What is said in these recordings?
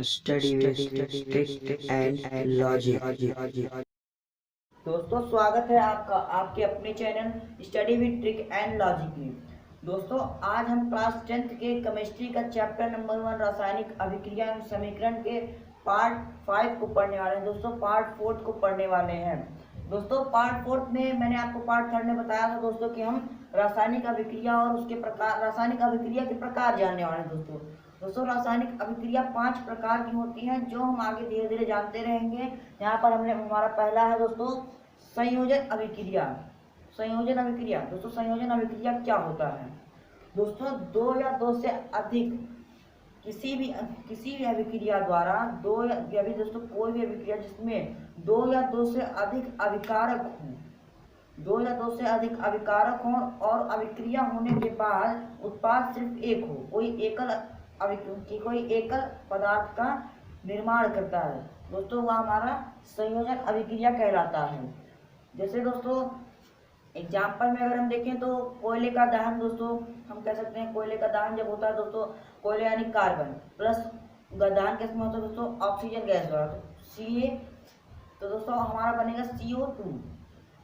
Study with trick and logic. दोस्तों स्वागत है आपका आपके अपने channel study with trick and logic में। दोस्तों आज हम क्लास 10th के केमिस्ट्री का चैप्टर नंबर 1 रासायनिक अभिक्रिया एवं समीकरण के पार्ट 5 को पढ़ने वाले हैं। दोस्तों पार्ट 4 को पढ़ने वाले हैं। दोस्तों पार्ट 4 में मैंने आपको पार्ट 3 में बताया था दोस्तों कि हम रासायनिक अभिक्रिया और उसके प्रकार रासायनिक अभिक्रिया के प्रकार जानने वाले हैं। दोस्तों रासायनिक अभिक्रिया 5 प्रकार की होती हैं जो हम आगे धीरे धीरे जानते रहेंगे। यहाँ पर हमारा पहला है दोस्तों संयोजन अभिक्रिया। संयोजन अभिक्रिया दोस्तों संयोजन अभिक्रिया क्या होता है? दोस्तों दो या दो से अधिक किसी भी अभिक्रिया द्वारा दोस्तों कोई भी अभिक्रिया जिसमें दो या दो से अधिक अभिकारक हों और अभिक्रिया होने के बाद उत्पाद सिर्फ एक हो, कोई एकल पदार्थ का निर्माण करता है दोस्तों, वह हमारा संयोजन अभिक्रिया कहलाता है। जैसे दोस्तों एग्जाम्पल में अगर हम देखें तो कोयले का दहन दोस्तों हम कह सकते हैं, कोयले का दहन जब होता है दोस्तों कोयले यानी कार्बन प्लस दहन किस में होता है दोस्तों ऑक्सीजन गैस द्वारा, तो Ca तो दोस्तों हमारा बनेगा CO2।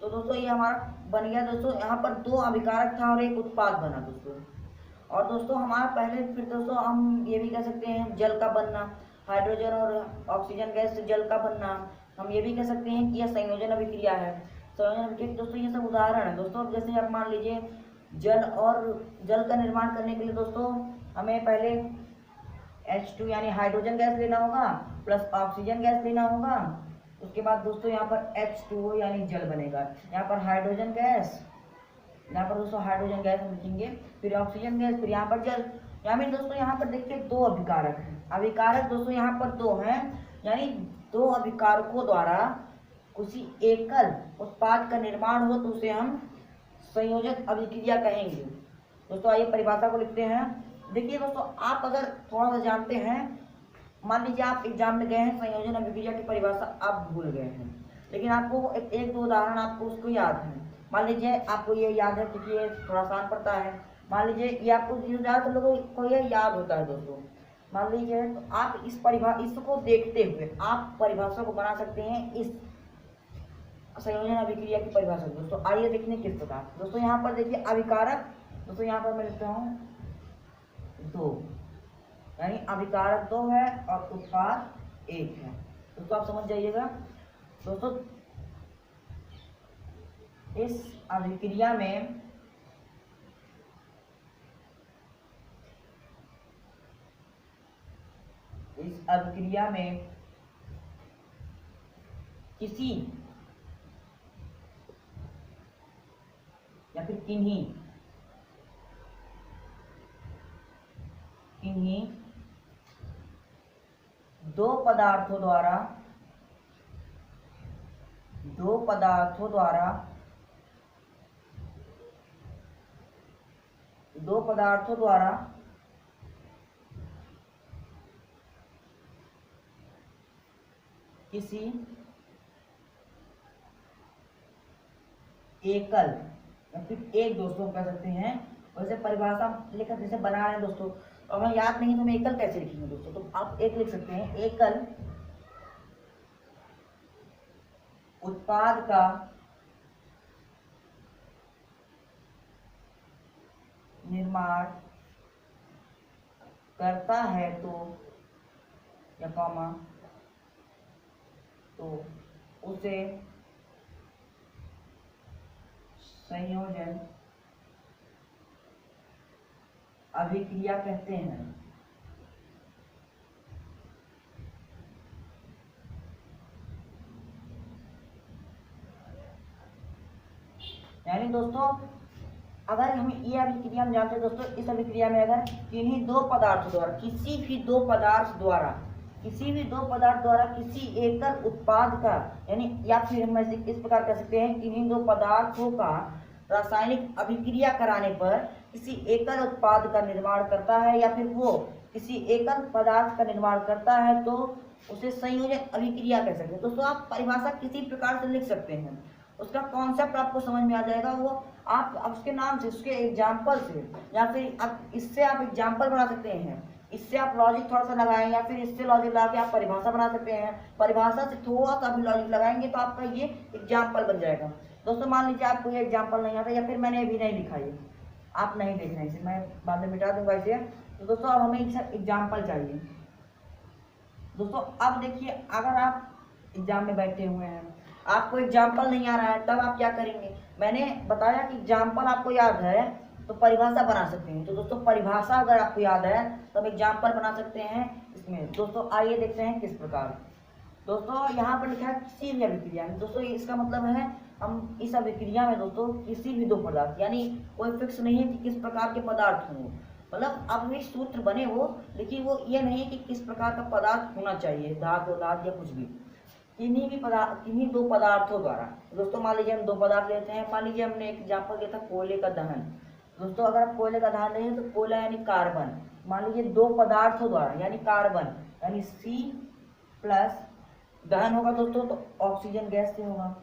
तो दोस्तों ये हमारा बन गया दोस्तों, यहाँ पर दो अभिकारक था और एक उत्पाद बना दोस्तों। और दोस्तों हमारा फिर दोस्तों हम ये भी कह सकते हैं जल का बनना, हाइड्रोजन और ऑक्सीजन गैस से जल का बनना, हम ये भी कह सकते हैं कि यह संयोजन अभिक्रिया है। संयोजन अभिक्रिया दोस्तों ये सब उदाहरण है दोस्तों। जैसे आप मान लीजिए जल का निर्माण करने के लिए दोस्तों हमें पहले H2 यानी हाइड्रोजन गैस लेना होगा प्लस ऑक्सीजन गैस लेना होगा। उसके बाद दोस्तों यहाँ पर H2O यानी जल बनेगा, यहाँ पर हाइड्रोजन गैस, यहाँ पर दोस्तों हाइड्रोजन गैस हम लिखेंगे, फिर ऑक्सीजन गैस, फिर यहाँ पर जल। यानी दोस्तों यहाँ पर देखिए दो अभिकारक हैं। अभिकारक दोस्तों यहाँ पर दो हैं, यानी दो अभिकारकों द्वारा किसी एकल उत्पाद का निर्माण हो तो उसे हम संयोजन अभिक्रिया कहेंगे। दोस्तों आइए परिभाषा को लिखते हैं। देखिए दोस्तों आप अगर थोड़ा सा जानते हैं, मान लीजिए आप एग्जाम में गए हैं, संयोजन अभिक्रिया की परिभाषा आप भूल गए हैं, लेकिन आपको एक दो उदाहरण आपको उसको याद है। मान लीजिए आपको ये याद है क्योंकि ये थोड़ा आसान पड़ता है। मान लीजिए ये आपको ज़्यादातर लोगों को ये याद होता है दोस्तों। मान लीजिए तो आप इसको देखते हुए आप परिभाषा को बना सकते हैं इस संयोजन अभिक्रिया की परिभाषा। दोस्तों आइए देखने किस प्रकार। दोस्तों यहाँ पर देखिए अभिकारक, दोस्तों यहाँ पर मैं लिखता हूँ दो, यानी अभिकारक दो है और उत्पाद एक है। दोस्तों आप समझ जाइएगा। दोस्तों इस अभिक्रिया में किसी या फिर किन्हीं दो पदार्थों द्वारा किसी एकल या फिर एक दोस्तों कह सकते हैं। वैसे परिभाषा लेकर जैसे बना रहे हैं दोस्तों, तो हमें याद नहीं तो हम एकल कैसे लिखेंगे दोस्तों, तो आप एक लिख सकते हैं, एकल उत्पाद का निर्माण करता है तो या कॉमा तो उसे संयोजन अभिक्रिया कहते हैं। यानी दोस्तों अगर हम ये अभिक्रिया में जानते हैं दोस्तों, इस अभिक्रिया में अगर किन्हीं दो पदार्थों द्वारा किसी भी दो पदार्थ द्वारा किसी एकल उत्पाद का, यानी या फिर हम इस प्रकार कह सकते हैं किन्हीं दो पदार्थों का रासायनिक अभिक्रिया कराने पर किसी एकल उत्पाद का निर्माण करता है या फिर वो किसी एकल पदार्थ का निर्माण करता है तो उसे संयोजन अभिक्रिया कह सकते हैं। दोस्तों आप परिभाषा किसी प्रकार से लिख सकते हैं, उसका कॉन्सेप्ट आपको समझ में आ जाएगा। वो आप उसके नाम से, उसके एग्जाम्पल से या फिर इससे आप एग्जाम्पल बना सकते हैं। इससे आप लॉजिक थोड़ा सा लगाएं या फिर इससे लॉजिक लगा के आप परिभाषा बना सकते हैं। परिभाषा से थोड़ा सा भी लॉजिक लगाएंगे तो आपका ये एग्जाम्पल बन जाएगा। दोस्तों मान लीजिए आपको ये एग्जाम्पल नहीं आता या फिर मैंने अभी नहीं लिखा, ये आप नहीं देख रहे हैं इसे, मैं बाद में मिटा दूंगा इसे। तो दोस्तों अब हमें एग्जाम्पल चाहिए। दोस्तों अब देखिए, अगर आप एग्जाम में बैठे हुए हैं, आपको एग्जाम्पल नहीं आ रहा है, तब आप क्या करेंगे? मैंने बताया कि एग्जाम्पल आपको याद है तो परिभाषा बना सकते हैं। तो दोस्तों परिभाषा अगर आपको याद है तो हम एग्जाम्पल बना सकते हैं इसमें। दोस्तों आइए देखते हैं किस प्रकार। दोस्तों यहाँ पर लिखा है किसी भी अभिक्रिया में। दोस्तों इसका मतलब है हम इस अभिक्रिया में दोस्तों किसी भी दो पदार्थ, यानी कोई फिक्स नहीं है कि किस प्रकार के पदार्थ हों, मतलब अब एक सूत्र बने वो, लेकिन वो ये नहीं है कि किस प्रकार का पदार्थ होना चाहिए, धातु या कुछ भी, किन्हीं दो पदार्थों द्वारा। दोस्तों मान लीजिए हम दो पदार्थ लेते हैं। मान लीजिए हमने एक एग्जाम्पल दिया था कोयले का दहन। दोस्तों अगर आप कोयले का दहन लेंगे तो कोयला यानी कार्बन, मान लीजिए दो पदार्थों द्वारा यानी कार्बन यानी C प्लस दहन होगा दोस्तों तो ऑक्सीजन गैस से होगा।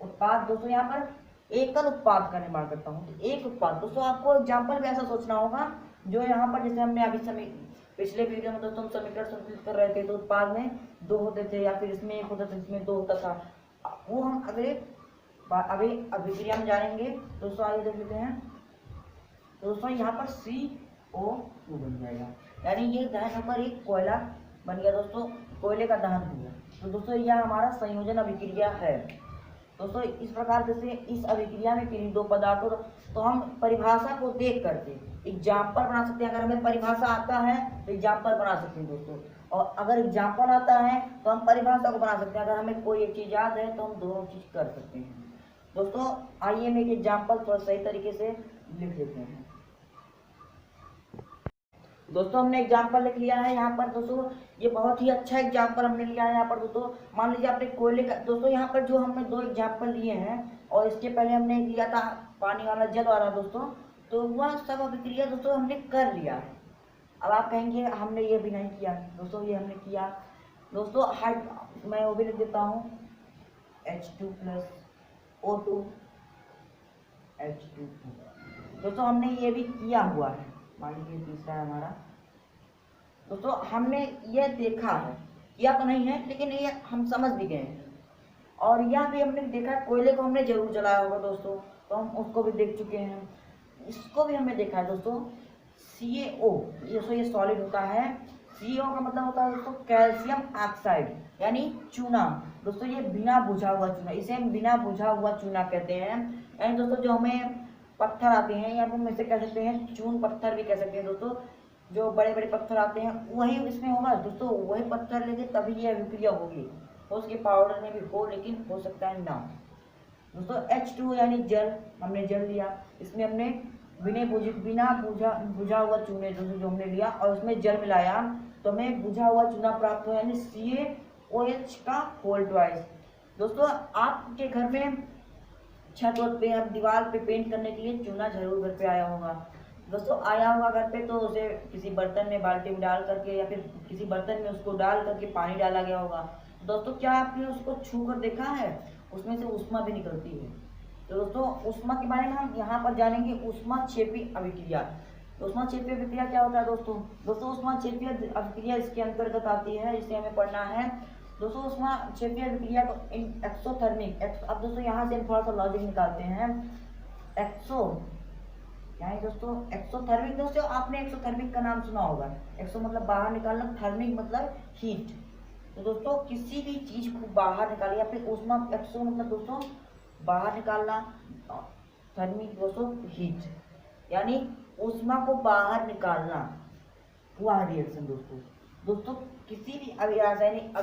उत्पाद दोस्तों यहाँ पर एकल उत्पाद का निर्माण करता हूँ, तो एक उत्पाद। दोस्तों आपको एग्जाम्पल भी ऐसा सोचना होगा जो यहाँ पर, जैसे हमने अभी पिछले वीडियो में दोस्तों हम समीकरण संतुलित कर रहे थे तो उत्पाद में दो होते थे या फिर इसमें एक होता था, इसमें दो होता था, वो हम अभी अभिक्रिया में जानेंगे। दोस्तों आइए देख लेते हैं। दोस्तों यहाँ पर CO2 बन जाएगा, यानी ये दहन होकर एक कोयला बन गया दोस्तों, कोयले का दहन हो गया। तो दोस्तों यह हमारा संयोजन अभिक्रिया है। दोस्तों इस प्रकार जैसे इस अभिक्रिया में किन्हीं दो पदार्थों, तो हम परिभाषा को देख करके एग्जाम्पल बना सकते हैं। अगर हमें परिभाषा आता है तो एग्जाम्पल बना सकते हैं दोस्तों, और अगर एग्जाम्पल आता है तो हम परिभाषा को बना सकते हैं। अगर हमें कोई एक चीज़ याद है तो हम दोनों चीज़ कर सकते हैं। दोस्तों आइए हम एक एग्जाम्पल थोड़ा सही तरीके से लिख लेते हैं। दोस्तों हमने एग्जाम्पल लिख लिया है यहाँ पर। दोस्तों ये बहुत ही अच्छा एग्जाम्पल हमने लिया है यहाँ पर। दोस्तों मान लीजिए आपने कोयले का, दोस्तों यहाँ पर जो हमने दो एग्जाम्पल लिए हैं और इसके पहले हमने लिया था पानी वाला, जल वाला दोस्तों, तो वह सब अभिक्रिया दोस्तों हमने कर लिया है। अब आप कहेंगे हमने ये भी नहीं किया। दोस्तों ये हमने किया। दोस्तों मैं वो भी लिख देता हूँ H2 प्लस O2 H2। दोस्तों हमने ये भी किया हुआ है। मान लीजिए तीसरा है हमारा। दोस्तों हमने ये देखा है, किया तो नहीं है लेकिन ये हम समझ भी गए हैं। और यह भी हमने देखा है, कोयले को हमने जरूर जलाया होगा दोस्तों, तो हम उसको भी देख चुके हैं। इसको भी हमने देखा है दोस्तों, CaO, ये सॉलिड होता है। CO का मतलब होता है दोस्तों कैल्शियम ऑक्साइड यानी चूना। दोस्तों ये बिना बुझा हुआ चूना, इसे हम बिना बुझा हुआ चूना कहते हैं। यानी दोस्तों जो हमें पत्थर आते हैं या हम इसे कह सकते हैं चून पत्थर भी कह सकते हैं दोस्तों, जो बड़े बड़े पत्थर आते हैं वही इसमें होगा दोस्तों, वही पत्थर लेके तभी ये अभिक्रिया होगी। हो उसके पाउडर में भी हो, लेकिन हो सकता है ना। दोस्तों H2 यानी जल, हमने जल लिया, इसमें हमने बिना बुझा हुआ चूने जो हमने लिया और उसमें जल मिलाया तो हमें बुझा हुआ चूना प्राप्त हुआ, यानी CaOH का होल ट्वाइस। दोस्तों आपके घर में छत पे या दीवार पे पेंट करने के लिए चूना जरूर घर पे आया होगा। दोस्तों आया होगा घर पे तो उसे किसी बर्तन में, बाल्टी में डाल करके या फिर किसी बर्तन में उसको डाल करके पानी डाला गया होगा। दोस्तों क्या आपने उसको छू कर देखा है? उसमें से ऊष्मा भी निकलती है। तो दोस्तों ऊष्मा के बारे में हम यहाँ पर जानेंगे, ऊष्माक्षेपी अभिक्रिया। तो ऊष्माक्षेपी अभिक्रिया क्या होता है दोस्तों? दोस्तों ऊष्माक्षेपी अभिक्रिया इसके अंतर्गत आती है, इसे हमें पढ़ना है। दोस्तों ऊष्माक्षेपी अभिक्रिया को एक्सोथर्मिक, अब दोस्तों यहाँ से हम थोड़ा सा लॉजिक निकालते हैं। क्या है दोस्तों? एक्सोथर्मिक। दोस्तों आपने एक्सोथर्मिक का नाम सुना होगा। एक्सो मतलब बाहर निकालना, थर्मिक मतलब हीट। तो दोस्तों किसी भी चीज को बाहर निकालिए या फिर ऊष्मा, एक्सो मतलब दोस्तों बाहर निकालना, थर्मिक दोस्तों हीट, यानी ऊष्मा को बाहर निकालना, हुआ रिएक्शन दोस्तों किसी भी रासायनिक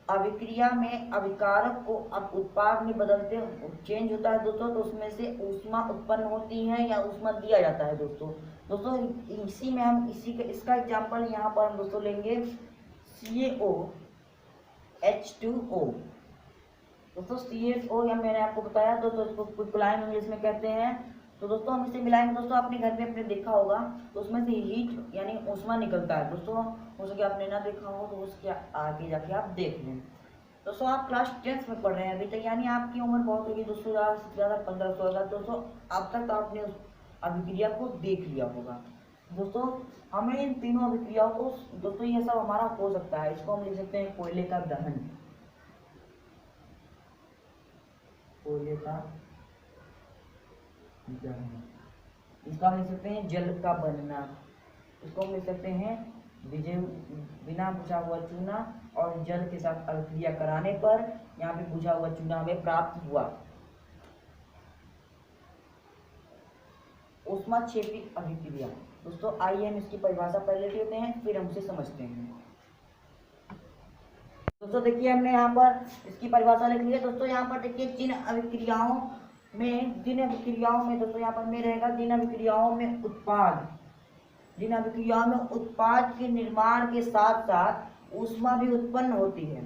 अभिक्रिया में अभिकारक को अब उत्पाद में बदलते चेंज होता है दोस्तों, तो उसमें से ऊष्मा उत्पन्न होती है या ऊष्मा दिया जाता है दोस्तों इसी में हम इसका एग्जाम्पल यहाँ पर हम दोस्तों लेंगे CaO H2O। दोस्तों CaO या मैंने आपको बताया दोस्तों इसको क्विकलाइन इंग्लिश में कहते हैं। तो दोस्तों हम इसे मिलाएंगे। दोस्तों अपने घर में आपने देखा होगा तो उसमें से हीट यानी ऊष्मा निकलता है दोस्तों, हो सके आपने ना देखा हो तो उसके आगे जाके आप देख लें। दोस्तों आप क्लास 10th में पढ़ रहे हैं अभी तक, यानी आपकी उम्र बहुत होगी दोस्तों, ज़्यादा 15-16 साल। दोस्तों अब तक तो आपने उस अभिक्रिया को देख लिया होगा। दोस्तों हमें इन तीनों अभिक्रियाओं को, दोस्तों ये सब हमारा हो सकता है। इसको हम लिख सकते हैं कोयले का दहन, कोयले का दहन। इसका हम लिख सकते हैं जल का बनना। इसको हम लिख सकते हैं बिना बुझा हुआ चूना और जल के साथ अभिक्रिया कराने पर यहाँ पे बुझा हुआ चूना हमें प्राप्त हुआ। ऊष्माक्षेपी अभिक्रिया। दोस्तों आइए हम इसकी परिभाषा पहले लेते हैं, फिर हम इसे समझते हैं। दोस्तों देखिए हमने यहाँ पर इसकी परिभाषा लिख ली है। दोस्तों यहाँ पर देखिए जिन अभिक्रियाओं में दोस्तों यहाँ पर में रहेगा जिन अभिक्रियाओं में उत्पाद के निर्माण के साथ साथ ऊष्मा भी उत्पन्न होती है,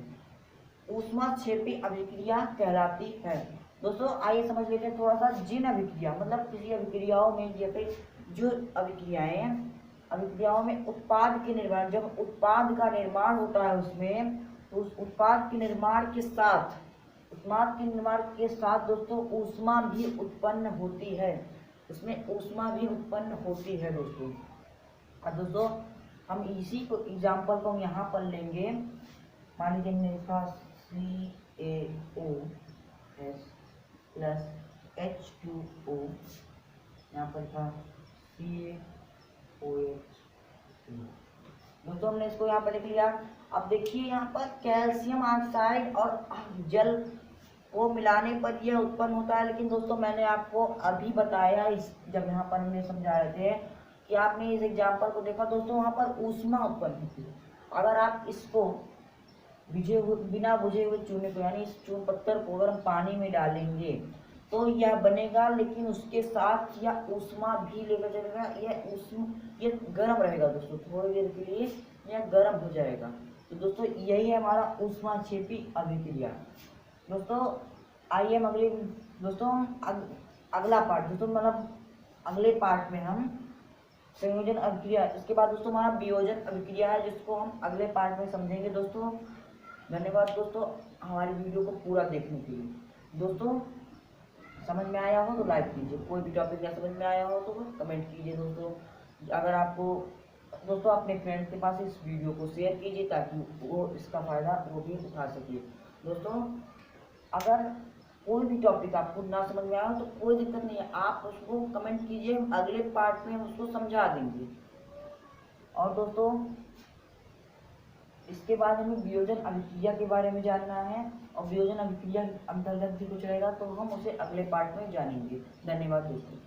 ऊष्माक्षेपी अभिक्रिया कहलाती है। दोस्तों आइए समझ लेते हैं थोड़ा सा। जिन अभिक्रिया मतलब किसी अभिक्रियाओं में, जैसे जो अभिक्रियाओं में उत्पाद के निर्माण, जब उत्पाद का निर्माण होता है उसमें, तो उस उत्पाद के निर्माण के साथ दोस्तों ऊष्मा भी उत्पन्न होती है, उसमें ऊष्मा भी उत्पन्न होती है दोस्तों। अब दोस्तों हम इसी को एग्जाम्पल को हम यहाँ पर लेंगे। मान लीजिए हमने लिखा CaOH प्लस H2O, यहाँ पर था CaOH। दोस्तों हमने इसको यहाँ पर लिख लिया। अब देखिए यहाँ पर कैल्शियम ऑक्साइड और जल को मिलाने पर यह उत्पन्न होता है। लेकिन दोस्तों मैंने आपको अभी बताया, जब यहाँ पर हमने समझा रहे थे कि आपने इस एग्जाम्पल को देखा दोस्तों, वहाँ पर ऊष्मा उत्पन्न होती है। अगर आप इसको बिना बुझे हुए चूने को, यानी इस चून पत्थर को अगर हम पानी में डालेंगे तो यह बनेगा, लेकिन उसके साथ यह ऊष्मा भी लेकर चलेगा। यह गर्म रहेगा दोस्तों, थोड़ी देर के लिए यह गर्म हो जाएगा। तो दोस्तों यही है हमारा ऊष्माक्षेपी अभिक्रिया। दोस्तों आइए हम अगला पार्ट, दोस्तों मतलब अगले पार्ट में हम संयोजन अभिक्रिया, इसके बाद दोस्तों हमारा वियोजन अभिक्रिया है, जिसको हम अगले पार्ट में समझेंगे। दोस्तों धन्यवाद दोस्तों हमारी वीडियो को पूरा देखने के लिए। दोस्तों समझ में आया हो तो लाइक कीजिए, कोई भी टॉपिक या समझ में आया हो तो कमेंट कीजिए। दोस्तों अगर आपको दोस्तों अपने फ्रेंड्स के पास इस वीडियो को शेयर कीजिए ताकि वो इसका फ़ायदा वो भी उठा सके। दोस्तों अगर कोई भी टॉपिक आपको ना समझ में आया तो कोई दिक्कत नहीं है, आप उसको कमेंट कीजिए, अगले पार्ट में हम उसको समझा देंगे। और दोस्तों इसके बाद हमें वियोजन अभिक्रिया के बारे में जानना है, और वियोजन अभिक्रिया अंतर्गत भी कुछ रहेगा तो हम उसे अगले पार्ट में जानेंगे। धन्यवाद दोस्तों।